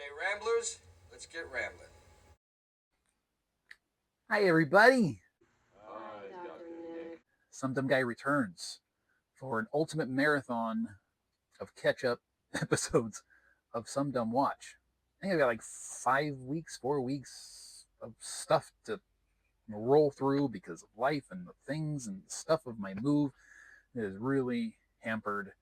Okay, Ramblers, let's get rambling. Hi, everybody. Hi, Dr. Nick. Some Dumb Guy returns for an ultimate marathon of catch-up episodes of Some Dumb Watch. I think I've got like 5 weeks, 4 weeks of stuff to roll through because of life and the things and stuff of my move. It has really hampered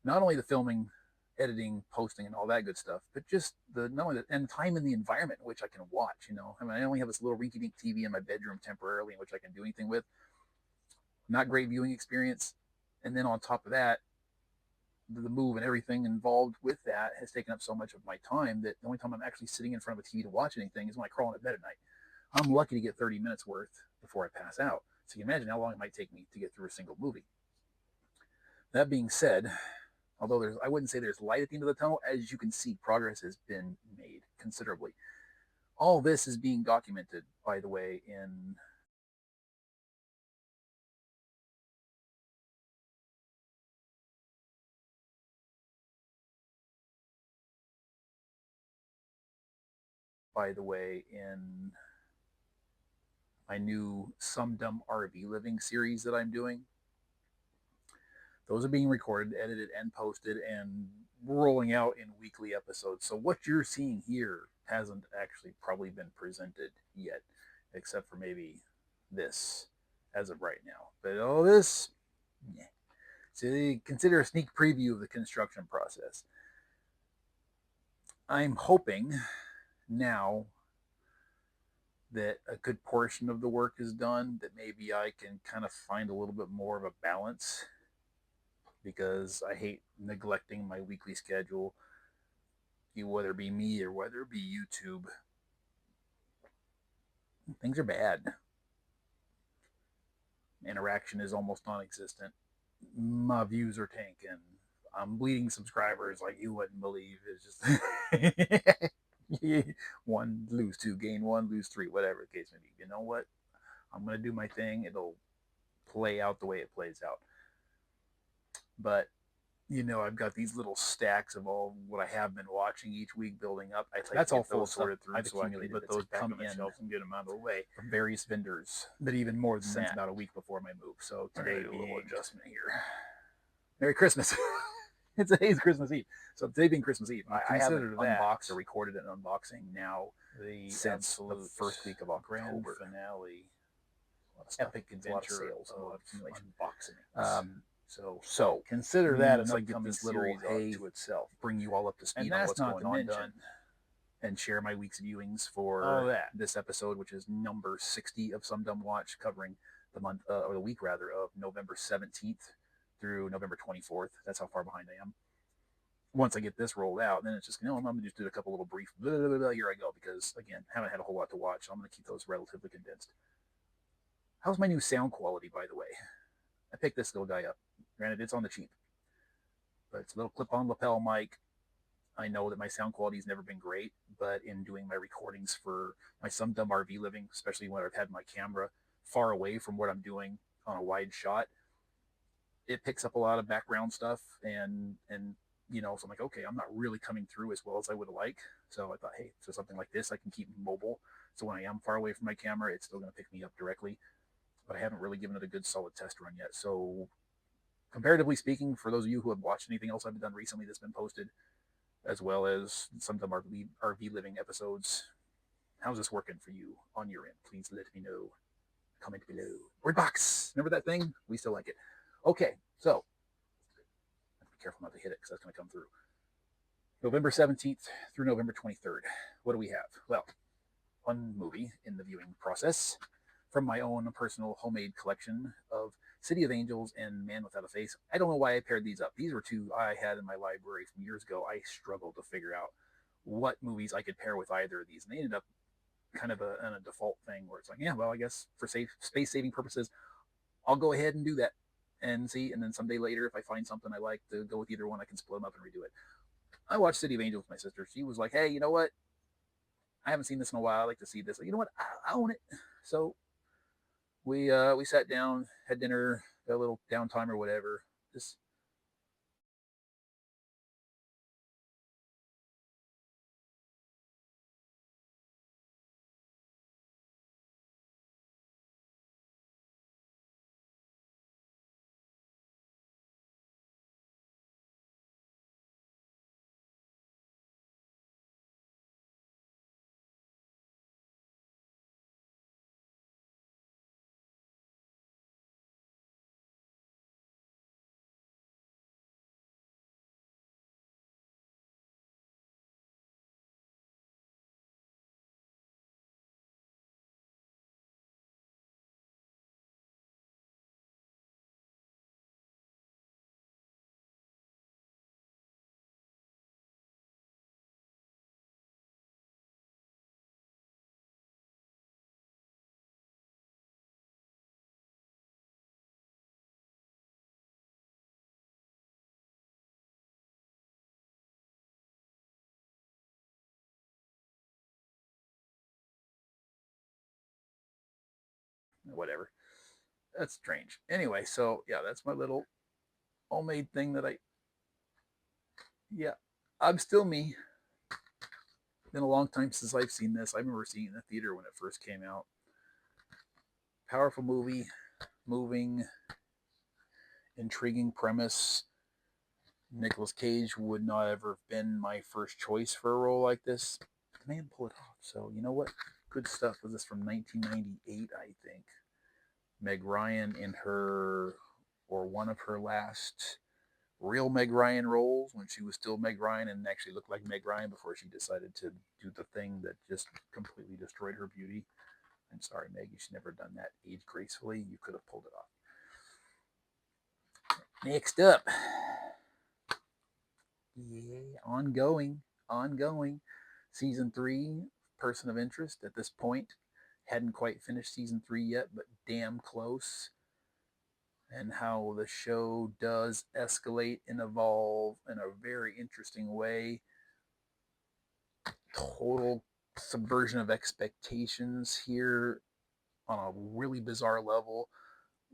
not only the filming, editing, posting, and all that good stuff, but just the not only and time in the environment in which I can watch. I mean, I only have this little rinky-dink TV in my bedroom temporarily, in which I can do anything with. Not great viewing experience, and then on top of that, the move and everything involved with that has taken up so much of my time that the only time I'm actually sitting in front of a TV to watch anything is when I crawl into bed at night. I'm lucky to get 30 minutes worth before I pass out. So you can imagine how long it might take me to get through a single movie. That being said, although I wouldn't say there's light at the end of the tunnel, as you can see, progress has been made considerably. All this is being documented, by the way, in my new Some Dumb RV Living series that I'm doing. Those are being recorded, edited, and posted, and rolling out in weekly episodes. So what you're seeing here hasn't actually probably been presented yet, except for maybe this as of right now. But all this, yeah. So consider a sneak preview of the construction process. I'm hoping now that a good portion of the work is done, that maybe I can kind of find a little bit more of a balance, because I hate neglecting my weekly schedule, whether it be me or whether it be YouTube. Things are bad. Interaction is almost non-existent. My views are tanking. I'm bleeding subscribers like you wouldn't believe. It's just one, lose two, gain one, lose three, whatever the case may be. You know what? I'm going to do my thing. It'll play out the way it plays out. But I've got these little stacks of all what I have been watching each week building up. That's all full sorted through, so I can put those come in and get them out of the way from various vendors. But even more than since about a week before my move. So today, a little adjustment here. Merry Christmas. Today's Christmas Eve. So today being Christmas Eve, I haven't unboxed or recorded an unboxing now since the first week of October. Finale, epic adventure, sales, unboxing. So consider that as I get this little hay to itself, bring you all up to speed on what's going on done, and share my week's viewings for this episode, which is number 60 of Some Dumb Watch, covering the month or the week rather of November 17th through November 24th. That's how far behind I am. Once I get this rolled out, then it's just I'm gonna just do a couple little brief blah, blah, blah, blah, here I go, because again, haven't had a whole lot to watch, so I'm gonna keep those relatively condensed. How's my new sound quality, by the way? I picked this little guy up. Granted, it's on the cheap, but it's a little clip-on lapel mic. I know that my sound quality has never been great, but in doing my recordings for my Some Dumb RV Living, especially when I've had my camera far away from what I'm doing on a wide shot, it picks up a lot of background stuff, and so I'm like, okay, I'm not really coming through as well as I would like. So I thought, hey, so something like this I can keep mobile, so when I am far away from my camera, it's still going to pick me up directly. But I haven't really given it a good solid test run yet. So comparatively speaking, for those of you who have watched anything else I've done recently that's been posted, as well as some of our RV Living episodes, how's this working for you on your end? Please let me know. Comment below. Word box. Remember that thing? We still like it. Okay, so be careful not to hit it, because that's going to come through. November 17th through November 23rd. What do we have? Well, one movie in the viewing process from my own personal homemade collection of City of Angels and Man Without a Face. I don't know why I paired these up. These were two I had in my library from years ago. I struggled to figure out what movies I could pair with either of these, and they ended up kind of a default thing where it's like, yeah, well, I guess for space-saving purposes, I'll go ahead and do that and see, and then someday later, if I find something I like to go with either one, I can split them up and redo it. I watched City of Angels with my sister. She was like, hey, you know what? I haven't seen this in a while. I like to see this. You know what? I own it. So we sat down, had dinner, got a little downtime or whatever. This whatever. That's strange. Anyway, so yeah, that's my little homemade thing that yeah, I'm still me. Been a long time since I've seen this. I remember seeing it in the theater when it first came out. Powerful movie, moving, intriguing premise. Nicolas Cage would not ever have been my first choice for a role like this. The man pulled it off. So you know what? Good stuff. Was this from 1998? I think. Meg Ryan in her, or one of her last real Meg Ryan roles when she was still Meg Ryan and actually looked like Meg Ryan before she decided to do the thing that just completely destroyed her beauty. I'm sorry, Meg, you should never have done that. Age gracefully, you could have pulled it off. Next up, yeah, ongoing. Season 3, Person of Interest. At this point, hadn't quite finished season 3 yet, but damn close. And how the show does escalate and evolve in a very interesting way. Total subversion of expectations here on a really bizarre level.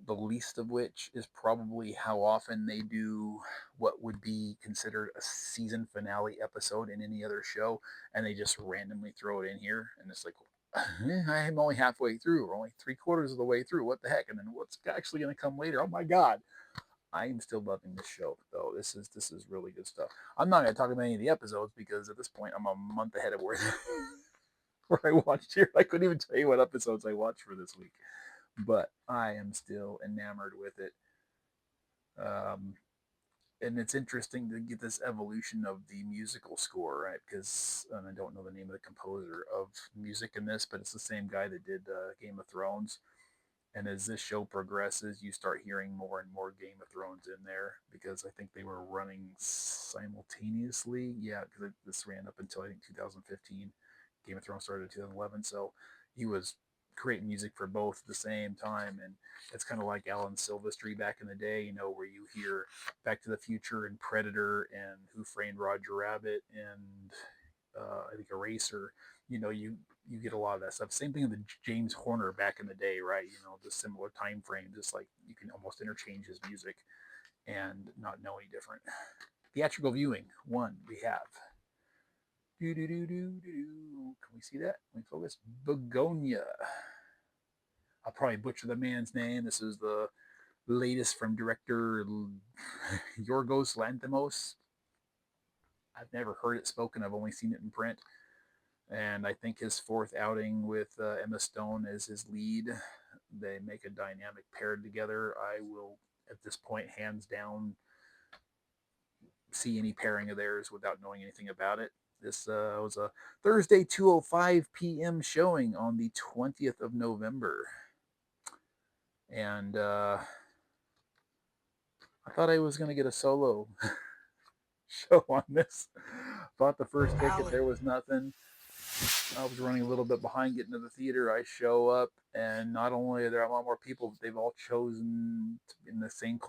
The least of which is probably how often they do what would be considered a season finale episode in any other show, and they just randomly throw it in here, and it's like, I'm only halfway through, or only 3/4 of the way through. What the heck? And then what's actually going to come later? Oh my god! I'm still loving this show, though. This is really good stuff. I'm not going to talk about any of the episodes because at this point I'm a month ahead of where where I watched here. I couldn't even tell you what episodes I watched for this week, but I am still enamored with it. And it's interesting to get this evolution of the musical score, right? Because I don't know the name of the composer of music in this, but it's the same guy that did Game of Thrones. And as this show progresses, you start hearing more and more Game of Thrones in there because I think they were running simultaneously. Yeah, because this ran up until I think 2015. Game of Thrones started in 2011, so he was creating music for both at the same time. And it's kind of like Alan Silvestri back in the day, where you hear Back to the Future and Predator and Who Framed Roger Rabbit and I think Eraser. You get a lot of that stuff. Same thing with James Horner back in the day, right? The similar time frame, just like you can almost interchange his music and not know any different. Theatrical viewing, one we have. Do do do do do. Can we see that? Can we focus? Begonia. I'll probably butcher the man's name. This is the latest from director Yorgos Lanthimos. I've never heard it spoken. I've only seen it in print. And I think his fourth outing with Emma Stone as his lead. They make a dynamic pair together. I will, at this point, hands down, see any pairing of theirs without knowing anything about it. This was a Thursday 2:05 p.m. showing on the 20th of November. And I thought I was going to get a solo show on this. Bought the first ticket, there was nothing. I was running a little bit behind getting to the theater. I show up, and not only are there a lot more people, but they've all chosen in the same